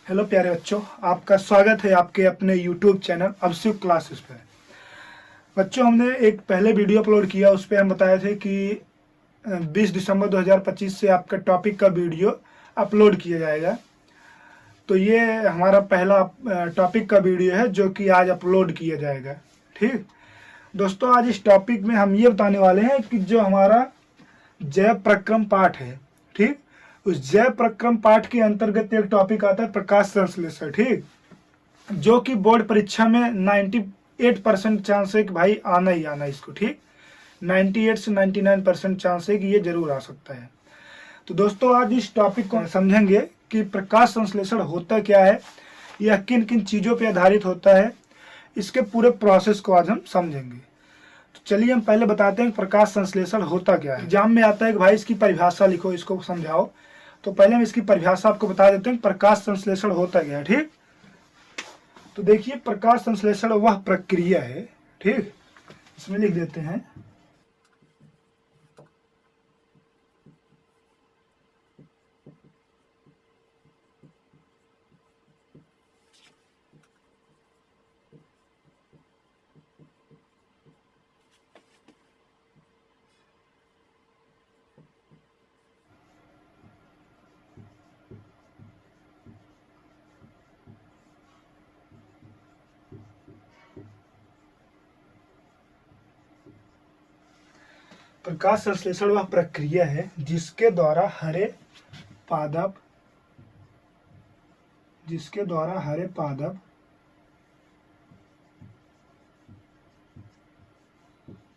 Hello प्यारे बच्चों, आपका स्वागत है आपके अपने YouTube चैनल अभिषेक क्लासेस पे। बच्चों, हमने एक पहले वीडियो अपलोड किया, उस पर हम बताए थे कि 20 दिसंबर 2025 से आपका टॉपिक का वीडियो अपलोड किया जाएगा। तो ये हमारा पहला टॉपिक का वीडियो है जो कि आज अपलोड किया जाएगा। ठीक दोस्तों, आज इस टॉपिक में हम ये बताने वाले हैं कि जो हमारा जैव प्रक्रम पाठ है, ठीक, उस जैव प्रक्रम पाठ के अंतर्गत एक टॉपिक आता है प्रकाश संश्लेषण। ठीक, जो कि बोर्ड परीक्षा में 98% चांस है कि भाई आना ही आना इसको। ठीक, 98 से 99% चांस है कि ये जरूर आ सकता है। तो दोस्तों, आज इस टॉपिक को समझेंगे कि प्रकाश संश्लेषण होता क्या है, यह किन किन चीज़ों पर आधारित होता है, इसके पूरे प्रोसेस को आज हम समझेंगे। तो चलिए हम पहले बताते हैं प्रकाश संश्लेषण होता क्या है। एग्जाम में आता है कि भाई इसकी परिभाषा लिखो, इसको समझाओ। तो पहले हम इसकी परिभाषा आपको बता देते हैं प्रकाश संश्लेषण होता क्या है। ठीक, तो देखिए, प्रकाश संश्लेषण वह प्रक्रिया है, ठीक, इसमें लिख देते हैं प्रकाश संश्लेषण वह प्रक्रिया है जिसके द्वारा हरे पादप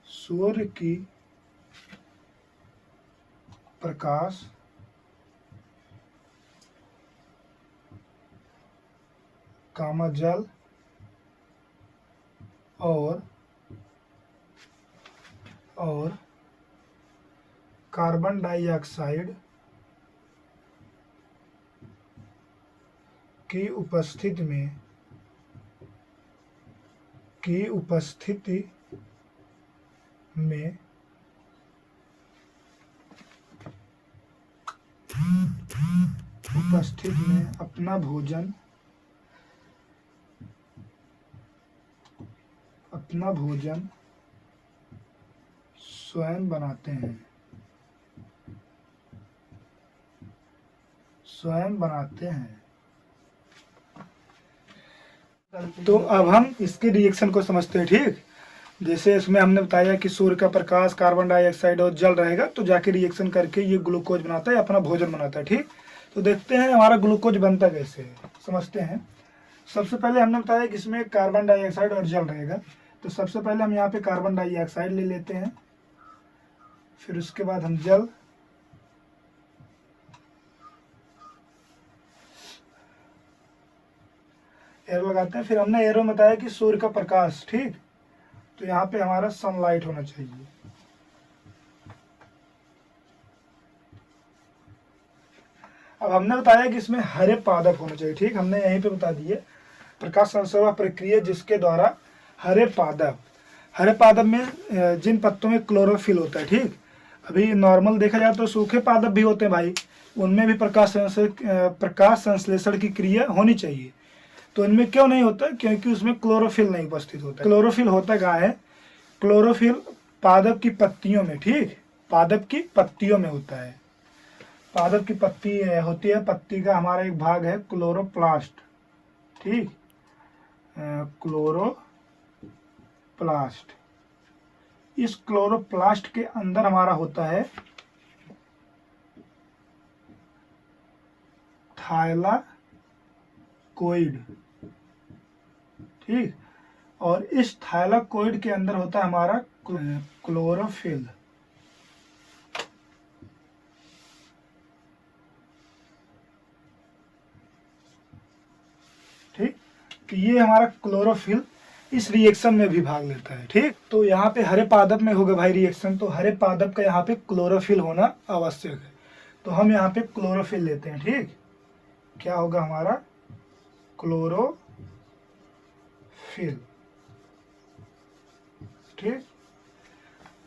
सूर्य की प्रकाश जल और कार्बन डाइऑक्साइड की उपस्थिति में अपना भोजन स्वयं बनाते हैं। तो अब हम इसके रिएक्शन को समझते हैं। ठीक, जैसे इसमें हमने बताया कि सूर्य का प्रकाश, कार्बन डाइऑक्साइड और जल रहेगा, तो जाके रिएक्शन करके ये ग्लूकोज बनाता है, अपना भोजन बनाता है। ठीक, तो देखते हैं हमारा ग्लूकोज बनता कैसे है, समझते हैं। सबसे पहले हमने बताया कि इसमें कार्बन डाइऑक्साइड और जल रहेगा, तो सबसे पहले हम यहाँ पे कार्बन डाइऑक्साइड ले लेते हैं, फिर उसके बाद हम जल, एरो लगाते हैं। फिर हमने एरो में बताया कि सूर्य का प्रकाश, ठीक, तो यहाँ पे हमारा सनलाइट होना चाहिए। अब हमने बताया कि इसमें हरे पादप होना चाहिए। ठीक, हमने यहीं पे बता दिए प्रकाश संश्लेषण प्रक्रिया जिसके द्वारा हरे पादप में जिन पत्तों में क्लोरोफिल होता है। ठीक, अभी नॉर्मल देखा जाए तो सूखे पादप भी होते हैं भाई, उनमें भी प्रकाश संश्लेषण की क्रिया होनी चाहिए। तो इनमें क्यों नहीं होता? क्योंकि उसमें क्लोरोफिल नहीं उपस्थित होता। क्लोरोफिल होता कहाँ है? क्लोरोफिल पादप की पत्तियों में, ठीक, पादप की पत्तियों में होता है। पादप की पत्ती होती है, पत्ती का हमारा एक भाग है क्लोरोप्लास्ट। ठीक, क्लोरोप्लास्ट, इस क्लोरोप्लास्ट के अंदर हमारा होता है थाइलाकोइड। ठीक, और इस थाइलाकोइड के अंदर होता है हमारा क्लोरोफिल। ठीक, तो ये हमारा क्लोरोफिल इस रिएक्शन में भी भाग लेता है। ठीक, तो यहाँ पे हरे पादप में होगा भाई रिएक्शन, तो हरे पादप का यहाँ पे क्लोरोफिल होना आवश्यक है। तो हम यहाँ पे क्लोरोफिल लेते हैं। ठीक, क्या होगा हमारा क्लोरोफिल। ठीक,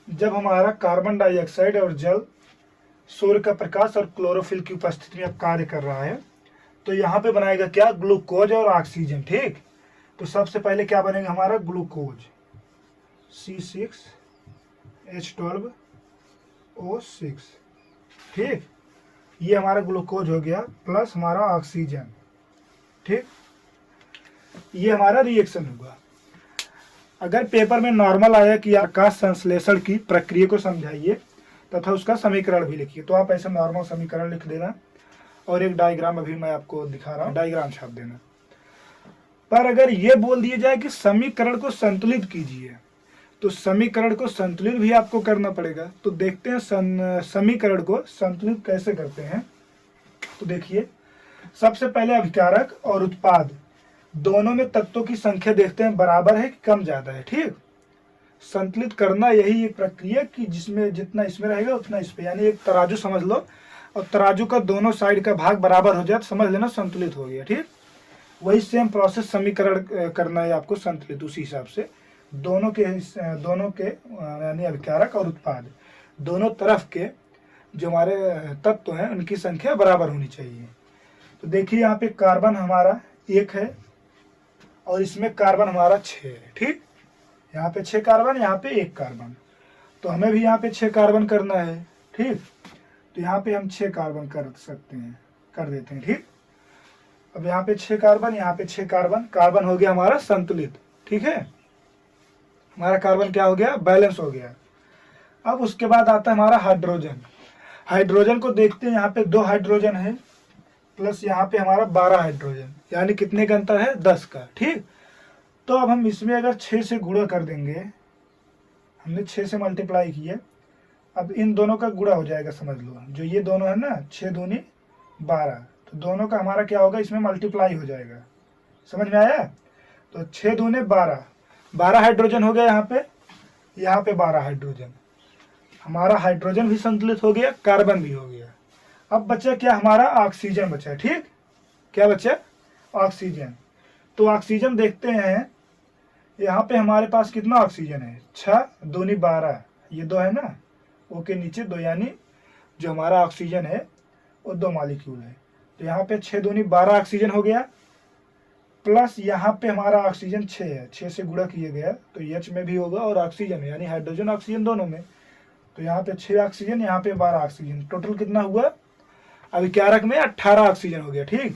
जब हमारा कार्बन डाइऑक्साइड और जल सूर्य का प्रकाश और क्लोरोफिल की उपस्थिति में कार्य कर रहा है, तो यहाँ पे बनाएगा क्या, ग्लूकोज और ऑक्सीजन। ठीक, तो सबसे पहले क्या बनेगा हमारा, ग्लूकोज C6H12O6। ठीक, ये हमारा ग्लूकोज हो गया प्लस हमारा ऑक्सीजन। ठीक, ये हमारा रिएक्शन होगा। अगर पेपर में नॉर्मल आया कि प्रकाश संश्लेषण की प्रक्रिया को समझाइए तथा उसका समीकरण भी लिखिए, तो आप ऐसे नॉर्मल समीकरण लिख देना और एक डायग्राम अभी मैं आपको दिखा रहा हूँ, डायग्राम छाप देना। पर अगर ये बोल दिया जाए कि समीकरण को संतुलित कीजिए, तो समीकरण को संतुलित भी आपको करना पड़ेगा। तो देखते हैं समीकरण को संतुलित कैसे करते हैं। तो देखिए, सबसे पहले अभिकारक और उत्पाद दोनों में तत्वों की संख्या देखते हैं, बराबर है कि कम ज्यादा है। ठीक, संतुलित करना यही एक प्रक्रिया कि जिसमें जितना इसमें रहेगा उतना इस पे, यानी एक तराजू समझ लो और तराजू का दोनों साइड का भाग बराबर हो जाए तो समझ लेना संतुलित हो गया। ठीक, वही सेम प्रोसेस समीकरण करना है आपको संतुलित, उसी हिसाब से दोनों के यानी अभिकारक और उत्पाद दोनों तरफ के जो हमारे तत्व हैं उनकी संख्या बराबर होनी चाहिए। तो देखिए यहाँ पे कार्बन हमारा 1 है और इसमें कार्बन हमारा 6 है। ठीक, यहाँ पे 6 कार्बन, यहाँ पे 1 कार्बन, तो हमें भी यहाँ पे 6 कार्बन करना है। ठीक, तो यहाँ पे हम 6 कार्बन कर सकते हैं, कर देते हैं। ठीक, अब यहाँ पे 6 कार्बन, यहाँ पे 6 कार्बन, कार्बन हो गया हमारा संतुलित। ठीक है, हमारा कार्बन क्या हो गया, बैलेंस हो गया। अब उसके बाद आता है हमारा हाइड्रोजन। हाइड्रोजन को देखते हैं, यहाँ पे 2 हाइड्रोजन है प्लस यहाँ पे हमारा 12 हाइड्रोजन, यानी कितने का अंतर है, 10 का। ठीक, तो अब हम इसमें अगर 6 से गुणा कर देंगे, हमने 6 से मल्टीप्लाई किया, अब इन दोनों का गुणा हो जाएगा, समझ लो जो ये दोनों है ना, 6 दूनी 12, तो दोनों का हमारा क्या होगा, इसमें मल्टीप्लाई हो जाएगा। समझ में आया, तो 6 दूने 12, 12 हाइड्रोजन हो गया यहाँ पे 12 हाइड्रोजन, हमारा हाइड्रोजन भी संतुलित हो गया, कार्बन भी हो गया। अब बचा क्या, हमारा ऑक्सीजन बचा। ठीक, क्या बचा, ऑक्सीजन। तो ऑक्सीजन देखते हैं, यहाँ पे हमारे पास कितना ऑक्सीजन है, 6 दूनी 12, ये 2 है ना, ओ के नीचे 2, यानी जो हमारा ऑक्सीजन है वो 2 मॉलिक्यूल है। तो यहाँ पे 6 दूनी 12 ऑक्सीजन हो गया, प्लस यहाँ पे हमारा ऑक्सीजन 6 है, 6 से गुणा किया गया तो एच में भी होगा और ऑक्सीजन यानी हाइड्रोजन ऑक्सीजन दोनों में, तो यहाँ पे 6 ऑक्सीजन, यहाँ पे 12 ऑक्सीजन, टोटल कितना हुआ, अभिकारक में 18 ऑक्सीजन हो गया। ठीक,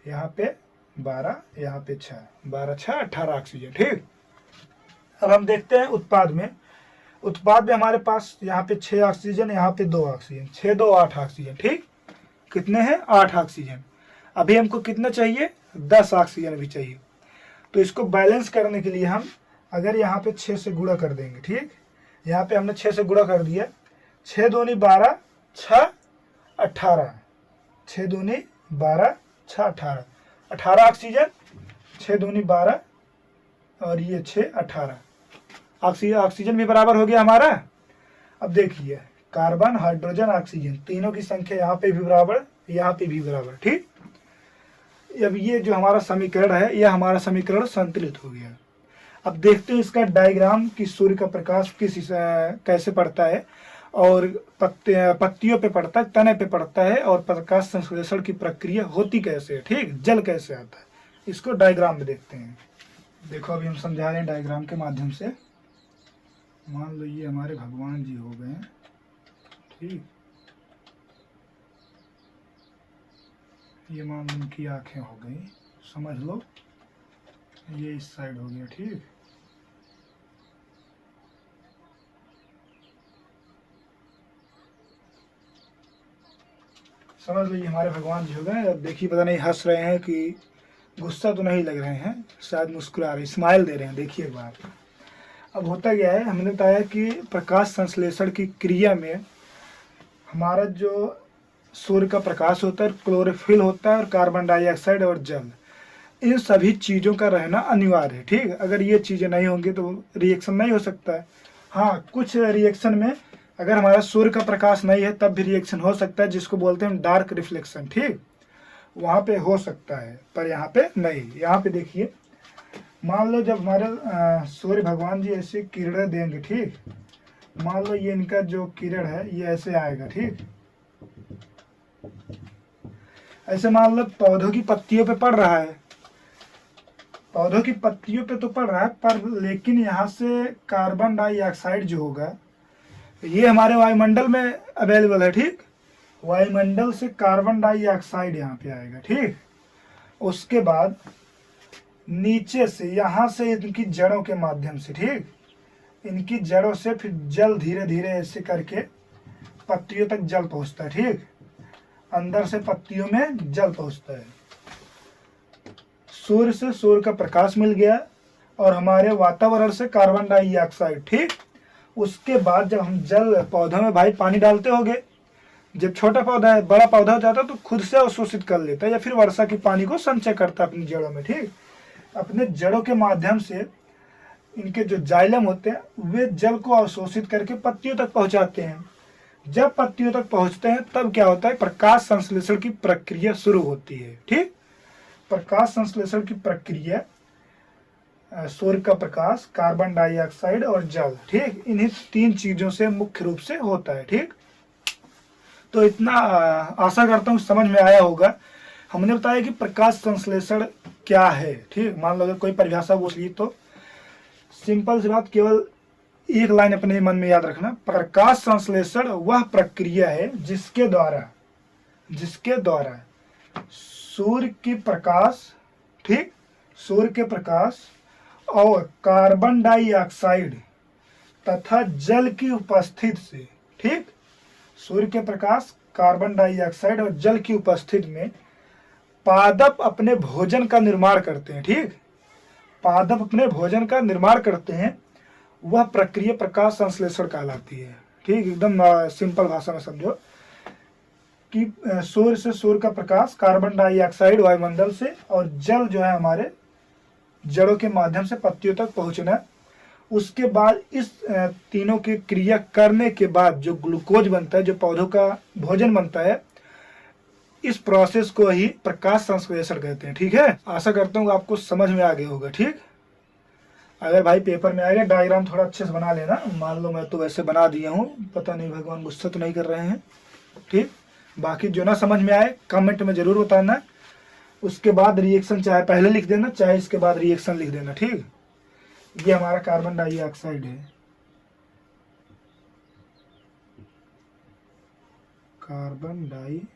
यहाँ पे 12, यहाँ पे 6, 12 6 18 ऑक्सीजन। ठीक, अब हम देखते हैं उत्पाद में। उत्पाद में हमारे पास यहाँ पे 6 ऑक्सीजन, यहाँ पे 2 ऑक्सीजन, 6 2 8 ऑक्सीजन। ठीक, कितने हैं, 8 ऑक्सीजन। अभी हमको कितना चाहिए, 10 ऑक्सीजन भी चाहिए। तो इसको बैलेंस करने के लिए हम अगर यहाँ पे 6 से गुणा कर देंगे। ठीक, यहाँ पे हमने 6 से गुणा कर दिया, 6 दूनी 12, 6 18, 6 दूनी 12, 6 18, 18 ऑक्सीजन, 6 दूनी 12 और ये 6 18, ऑक्सीजन भी बराबर हो गया हमारा। अब देखिए, कार्बन हाइड्रोजन ऑक्सीजन तीनों की संख्या यहाँ पे भी बराबर, यहाँ पे भी बराबर। ठीक, अब ये जो हमारा समीकरण है, यह हमारा समीकरण संतुलित हो गया। अब देखते हैं इसका डायग्राम कि सूर्य का प्रकाश कैसे पड़ता है और पत्तियों पे पड़ता है, तने पे पड़ता है और प्रकाश संश्लेषण की प्रक्रिया होती कैसे है। ठीक, जल कैसे आता है, इसको डायग्राम में देखते हैं। देखो अभी हम समझा रहे हैं डायग्राम के माध्यम से। मान लो ये हमारे भगवान जी हो गए। ठीक, ये मान लो उनकी आंखें हो गई, समझ लो ये इस साइड हो गया। ठीक, समझ लो ये हमारे भगवान जी हो गए। अब देखिए, पता नहीं हंस रहे हैं कि गुस्सा तो नहीं लग रहे हैं, शायद मुस्कुरा रहे, स्माइल दे रहे हैं। देखिए एक बार, अब होता क्या है, हमने बताया कि प्रकाश संश्लेषण की क्रिया में हमारा जो सूर्य का प्रकाश होता है, क्लोरोफिल होता है और कार्बन डाइऑक्साइड और जल, इन सभी चीज़ों का रहना अनिवार्य है। ठीक, अगर ये चीज़ें नहीं होंगी तो रिएक्शन नहीं हो सकता है। हाँ, कुछ रिएक्शन में अगर हमारा सूर्य का प्रकाश नहीं है तब भी रिएक्शन हो सकता है, जिसको बोलते हैं डार्क रिफ्लेक्शन। ठीक, वहाँ पे हो सकता है, पर यहाँ पे नहीं। यहाँ पे देखिए, मान लो जब हमारे सूर्य भगवान जी ऐसे किरणें देंगे। ठीक, मान लो ये इनका जो किरण है ये ऐसे आएगा। ठीक, ऐसे मान लो पौधों की पत्तियों पे पड़ रहा है, पौधों की पत्तियों पे तो पड़ रहा है, पर लेकिन यहाँ से कार्बन डाइऑक्साइड जो होगा ये हमारे वायुमंडल में अवेलेबल है। ठीक, वायुमंडल से कार्बन डाइऑक्साइड यहाँ पे आएगा। ठीक, उसके बाद नीचे से यहाँ से इनकी जड़ों के माध्यम से, ठीक, इनकी जड़ों से फिर जल धीरे धीरे ऐसे करके पत्तियों तक जल पहुँचता है। ठीक, अंदर से पत्तियों में जल पहुँचता है। सूर्य से सूर्य का प्रकाश मिल गया और हमारे वातावरण से कार्बन डाइऑक्साइड। ठीक, उसके बाद जब हम जल पौधों में भाई पानी डालते होंगे, जब छोटा पौधा है बड़ा पौधा हो जाता है तो खुद से अवशोषित कर लेता है या फिर वर्षा के पानी को संचय करता है अपनी जड़ों में। ठीक, अपने जड़ों के माध्यम से इनके जो जाइलम होते हैं वे जल को अवशोषित करके पत्तियों तक पहुंचाते हैं। जब पत्तियों तक पहुंचते हैं तब क्या होता है, प्रकाश संश्लेषण की प्रक्रिया शुरू होती है। ठीक, प्रकाश संश्लेषण की प्रक्रिया सूर्य का प्रकाश, कार्बन डाइऑक्साइड और जल, ठीक, इन्हीं 3 चीजों से मुख्य रूप से होता है। ठीक, तो इतना आशा करता हूँ समझ में आया होगा। हमने बताया कि प्रकाश संश्लेषण क्या है। ठीक, मान लो अगर कोई परिभाषा पूछ ली तो सिंपल सी बात, केवल एक लाइन अपने मन में याद रखना, प्रकाश संश्लेषण वह प्रक्रिया है जिसके द्वारा सूर्य की प्रकाश, ठीक, सूर्य के प्रकाश और कार्बन डाइऑक्साइड तथा जल की उपस्थिति से, ठीक, सूर्य के प्रकाश, कार्बन डाइऑक्साइड और जल की उपस्थिति में पादप अपने भोजन का निर्माण करते हैं। ठीक, पादप अपने भोजन का निर्माण करते हैं, वह प्रक्रिया प्रकाश संश्लेषण कहलाती है। ठीक, एकदम सिंपल भाषा में समझो कि सूर्य से सूर्य का प्रकाश, कार्बन डाइऑक्साइड वायुमंडल से और जल जो है हमारे जड़ों के माध्यम से पत्तियों तक पहुंचना। उसके बाद इस तीनों की क्रिया करने के बाद जो ग्लूकोज बनता है, जो पौधों का भोजन बनता है, इस प्रोसेस को ही प्रकाश संश्लेषण कहते हैं। ठीक है, आशा करता हूँ आपको समझ में आ गया होगा। ठीक, अगर भाई पेपर में आएगा डायग्राम थोड़ा अच्छे से बना लेना। मान लो मैं तो वैसे बना दिया हूँ, पता नहीं भगवान गुस्सा तो नहीं कर रहे हैं। ठीक, बाकी जो ना समझ में आए कमेंट में जरूर बताना। उसके बाद रिएक्शन चाहे पहले लिख देना, चाहे इसके बाद रिएक्शन लिख देना। ठीक, ये हमारा कार्बन डाइऑक्साइड है, कार्बन डाइऑक्साइड,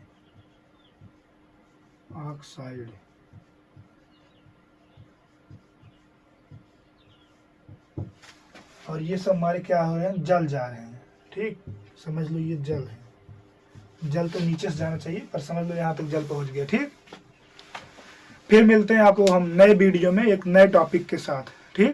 और ये सब हमारे क्या हो रहे हैं, जल जा रहे हैं। ठीक, समझ लो ये जल है। जल तो नीचे से जाना चाहिए पर समझ लो यहाँ तक जल पहुंच गया। ठीक, फिर मिलते हैं आपको हम नए वीडियो में एक नए टॉपिक के साथ।